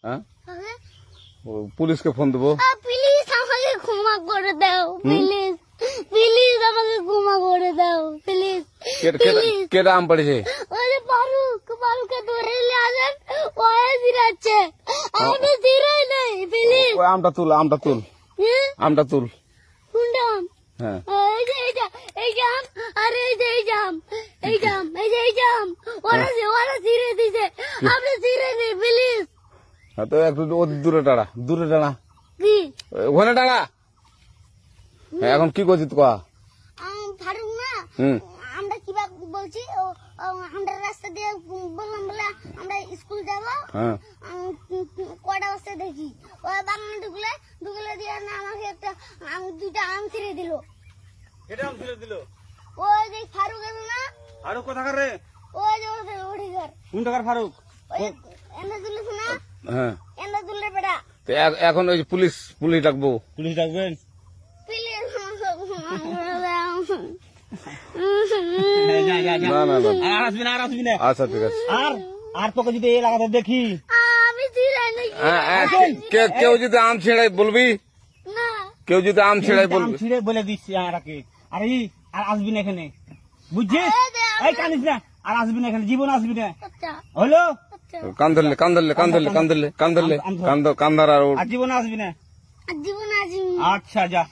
হ্যাঁ পুলিশকে ফোন দেবো। প্লিজ আমাকে ক্ষমা করে দাও, প্লিজ প্লিজ আমাকে ক্ষমা করে দাও প্লিজ। কেটা আম পড়েছে? ওই ফারুককে ধরে নিয়ে আসেন, ওই জিরাচ্ছে, আমি জিরাই নেই, প্লিজ। ওই আমটা তুল, আমটা তুল, আমটা তুল। কোনটা আম? হ্যাঁ এই যে এই জাম, আর এই যে এই জাম, এই জাম, এই যে এই জাম, ওরা জিরে দিছে, আপনি জিরে নেই প্লিজ। তো একটু দূরে টাড়া, দূরে টাড়া, কি ওখানে টাড়া। এখন কি করছিস কয়া? ফারুক না, আমরা কিভাবে বলছি, আমরা রাস্তা দিয়ে বললাম বলে আমরা স্কুল যাবো, কটা বস্তা দেখি ওই বাগানে ঢুকলে দিয়ে না আমাকে একটা দুইটা আম ছিঁড়ে দিল। এটা আম ছিঁড়ে দিল? ওই যে ফারুক এলো না, ফারুক কোথাকার রে? ওই যে ওঠিকার। কোন টাকার ফারুক? এনে তুলিস না, হ্যাঁ এনে তুললে বেটা। এখন ওই পুলিশ ডাকবো। পুলিশ ডাকবেন? প্লিজ না না না, আর আসবি না, আর আসবি না। আচ্ছা ঠিক আছে। আর তোকে যদি এই লাগাতে দেখি, আমি জিরাই নাকি কেউ যদি আম ছেড়াই বলবি, না, কেউ যদি আম ছেড়াই আম বলবি। ছিঁড়ে বলে দিচ্ছি আমাকে, আর আসবি না এখানে, বুঝছিস? এই কানিস না, আর আসবি না এখানে, জীবন আসবি না, আচ্ছা হলো? কান ধরলে কান ধরলে কান ধরলে কান ধরলে কান ধরলে কান্দার আর আর জীবন আসবি না। জীবন আজ আচ্ছা যা।